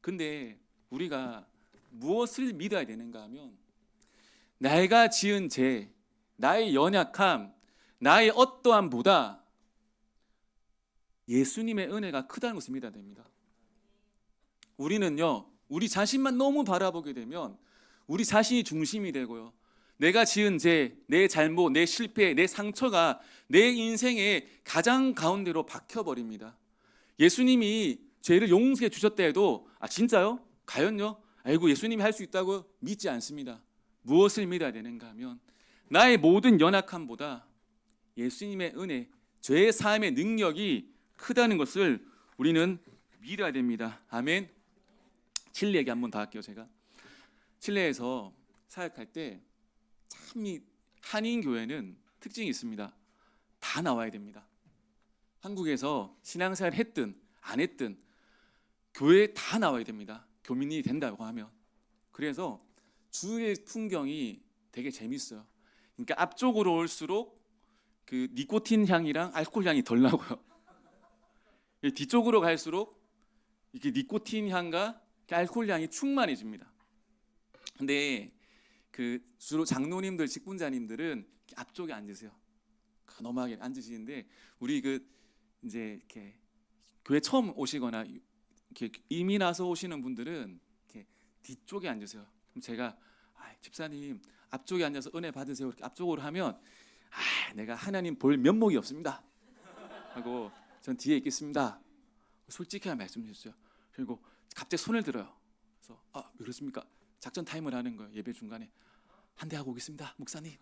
근데 우리가 무엇을 믿어야 되는가 하면 내가 지은 죄, 나의 연약함, 나의 어떠함보다 예수님의 은혜가 크다는 것을 믿어야 됩니다. 우리는요, 우리 자신만 너무 바라보게 되면 우리 자신이 중심이 되고요, 내가 지은 죄, 내 잘못, 내 실패, 내 상처가 내 인생의 가장 가운데로 박혀버립니다. 예수님이 죄를 용서해 주셨다 해도 진짜요? 과연요? 아이고 예수님이 할 수 있다고 믿지 않습니다. 무엇을 믿어야 되는가 하면 나의 모든 연약함보다 예수님의 은혜, 죄의 사함의 능력이 크다는 것을 우리는 믿어야 됩니다. 아멘. 칠레 얘기 한번 더 할게요. 제가 칠레에서 사역할 때 참 이 한인 교회는 특징이 있습니다. 다 나와야 됩니다. 한국에서 신앙생활 했든 안 했든 교회에 다 나와야 됩니다. 교민이 된다고 하면. 그래서 주의 풍경이 되게 재밌어요. 그러니까 앞쪽으로 올수록 그 니코틴 향이랑 알코올 향이 덜 나고요. 뒤쪽으로 갈수록 이렇게 니코틴 향과 알코올 향이 충만해집니다. 근데 그 주로 장로님들, 직분자님들은 앞쪽에 앉으세요. 근엄하게 앉으시는데 우리 이제 이렇게 교회 처음 오시거나 이렇게 이민 와서 오시는 분들은 이렇게 뒤쪽에 앉으세요. 그럼 제가 집사님 앞쪽에 앉아서 은혜 받으세요. 이렇게 앞쪽으로 하면 내가 하나님 볼 면목이 없습니다 하고 전 뒤에 있겠습니다. 솔직하게 말씀해 주세요. 그리고 갑자기 손을 들어요. 그래서 왜 그렇습니까? 작전 타임을 하는 거예요. 예배 중간에 한 대 하고 오겠습니다, 목사님.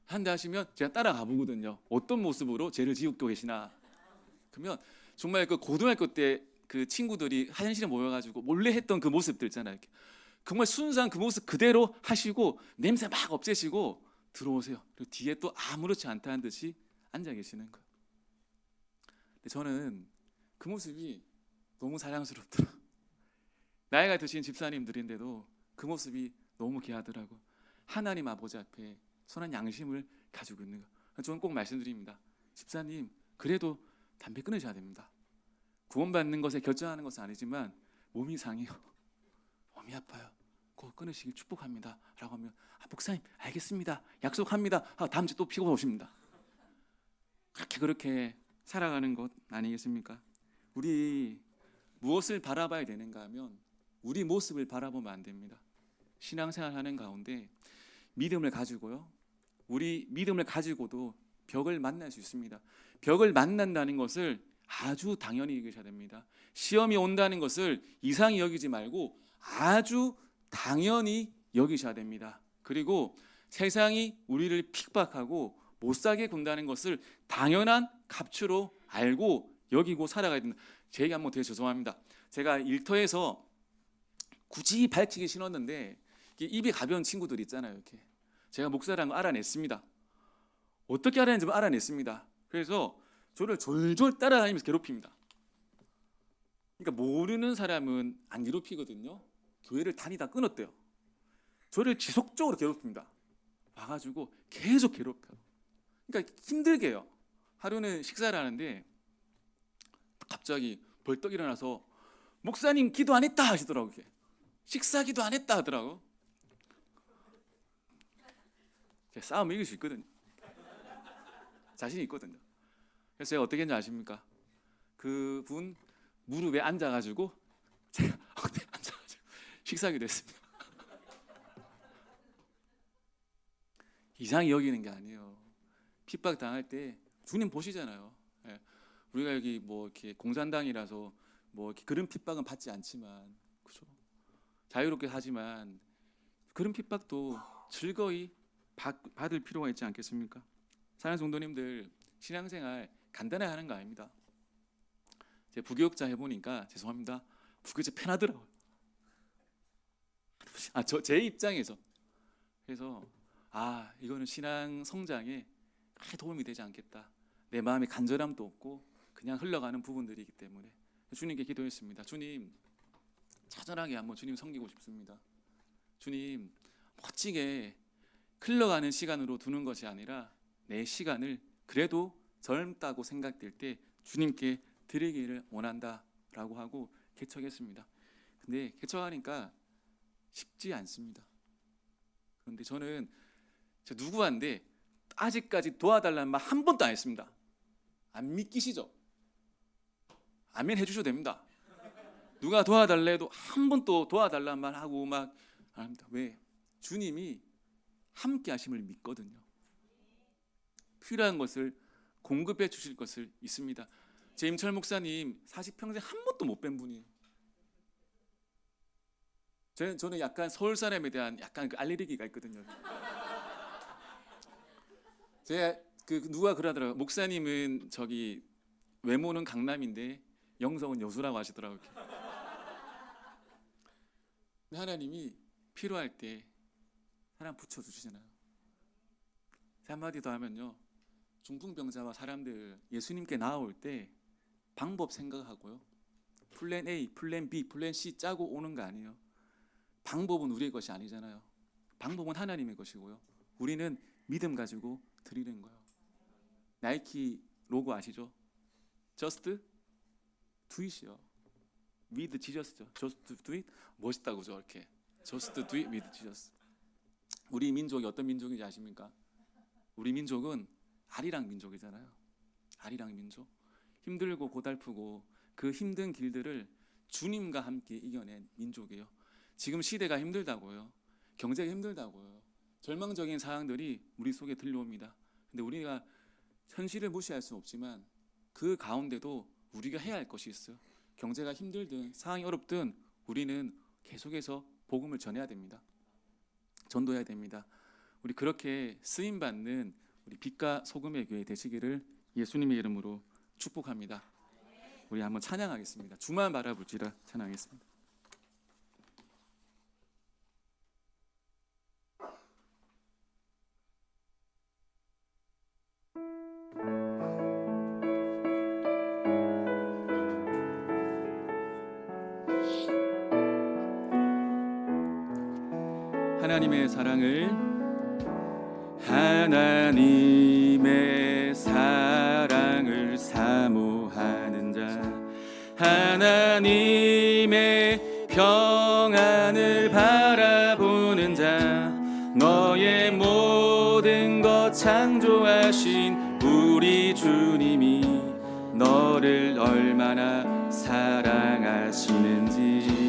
한 대 하시면 제가 따라가 보거든요. 어떤 모습으로 죄를 지우고 계시나. 그러면 정말 그 고등학교 때 그 친구들이 화장실에 모여가지고 몰래 했던 그 모습들 있잖아요. 이렇게. 정말 순수한 그 모습 그대로 하시고 냄새 막 없애시고 들어오세요. 그리고 뒤에 또 아무렇지 않다는 듯이 앉아 계시는 거예요. 근데 저는 그 모습이 너무 사랑스럽더라고요. 나이가 드신 집사님들인데도 그 모습이 너무 귀하더라고요. 하나님 아버지 앞에 선한 양심을 가지고 있는 거. 저는 꼭 말씀드립니다. 집사님, 그래도 담배 끊으셔야 됩니다. 구원받는 것에 결정하는 것은 아니지만 몸이 상해요. 몸이 아파요. 꼭 끊으시길 축복합니다 라고 하면 목사님 알겠습니다, 약속합니다 다음 주에 또 피고 오십니다. 그렇게 살아가는 것 아니겠습니까? 우리 무엇을 바라봐야 되는가 하면 우리 모습을 바라보면 안 됩니다. 신앙생활하는 가운데 믿음을 가지고요, 우리 믿음을 가지고도 벽을 만날 수 있습니다. 벽을 만난다는 것을 아주 당연히 여기셔야 됩니다. 시험이 온다는 것을 이상히 여기지 말고 아주 당연히 여기셔야 됩니다. 그리고 세상이 우리를 핍박하고 못 살게 군다는 것을 당연한 값으로 알고 여기고 살아가야 된다. 제 얘기 한번 되게 죄송합니다. 제가 일터에서 굳이 밝히기 싫었는데 입이 가벼운 친구들 있잖아요. 이렇게 제가 목사라는 거 알아냈습니다. 어떻게 알아냈는지 알아냈습니다. 그래서 저를 졸졸 따라다니면서 괴롭힙니다. 그러니까 모르는 사람은 안 괴롭히거든요. 교회를 다니다 끊었대요. 저를 지속적으로 괴롭힙니다. 와가지고 계속 괴롭혀요. 그러니까 힘들게 해요. 하루는 식사를 하는데 갑자기 벌떡 일어나서 목사님 기도 안 했다 하시더라고요. 식사 기도 안 했다 하더라고. 제가 싸움 이길 수 있거든요. 자신이 있거든요. 그래서 제가 어떻게 했는지 아십니까? 그분 무릎에 앉아가지고 제가 앉아가지고 식사기도 했습니다. 이상히 여기는 게 아니에요. 핍박 당할 때 주님 보시잖아요. 예. 우리가 여기 뭐 이렇게 공산당이라서 뭐 이렇게 그런 핍박은 받지 않지만, 그죠? 자유롭게 하지만 그런 핍박도 즐거이 받을 필요가 있지 않겠습니까? 사랑하는 성도님들, 신앙생활 간단하게 하는 거 아닙니다. 제가 부교육자 해보니까 죄송합니다. 부교육자 편하더라고요. 제 입장에서. 그래서 이거는 신앙 성장에 크게 도움이 되지 않겠다. 내 마음에 간절함도 없고 그냥 흘러가는 부분들이기 때문에 주님께 기도했습니다. 주님, 처절하게 한번 주님 섬기고 싶습니다. 주님, 멋지게 흘러가는 시간으로 두는 것이 아니라 내 시간을 그래도 젊다고 생각될 때 주님께 드리기를 원한다라고 하고 개척했습니다. 근데 개척하니까 쉽지 않습니다. 그런데 저는 누구한테 아직까지 도와달라는 말 한 번도 안 했습니다. 안 믿기시죠? 아멘 해주셔도 됩니다. 누가 도와달래도 한 번 또 도와달라는 말 하고 막 안 합니다. 왜? 주님이 함께 하심을 믿거든요. 필요한 것을 공급해 주실 것을 믿습니다. 제 임철 목사님 40평생 한 번도 못 뵌 분이에요. 저는 약간 서울 사람에 대한 약간 그 알레르기가 있거든요. 제가 누가 그러더라고요. 목사님은 저기 외모는 강남인데 영성은 여수라고 하시더라고요. 근데 하나님이 필요할 때 하나님 붙여주시잖아요. 한마디 더 하면요, 중풍병자와 사람들 예수님께 나아올 때 방법 생각하고요, 플랜 A, 플랜 B, 플랜 C 짜고 오는 거 아니에요. 방법은 우리의 것이 아니잖아요. 방법은 하나님의 것이고요, 우리는 믿음 가지고 드리는 거예요. 나이키 로고 아시죠? Just do it이요. With Jesus. Just do it. 멋있다고 저렇게. Just do it with Jesus. 우리 민족이 어떤 민족인지 아십니까? 우리 민족은 아리랑 민족이잖아요. 아리랑 민족. 힘들고 고달프고 그 힘든 길들을 주님과 함께 이겨낸 민족이에요. 지금 시대가 힘들다고요. 경제가 힘들다고요. 절망적인 상황들이 우리 속에 들려옵니다. 근데 우리가 현실을 무시할 수는 없지만 그 가운데도 우리가 해야 할 것이 있어요. 경제가 힘들든 상황이 어렵든 우리는 계속해서 복음을 전해야 됩니다. 전도해야 됩니다. 우리 그렇게 쓰임받는 우리 빛과 소금의 교회 되시기를 예수님의 이름으로 축복합니다. 우리 한번 찬양하겠습니다. 주만 바라볼지라 찬양하겠습니다. 하나님의 사랑을, 하나님의 사랑을 사모하는 자, 하나님의 평안을 바라보는 자, 너의 모든 것 창조하신 우리 주님이 너를 얼마나 사랑하시는지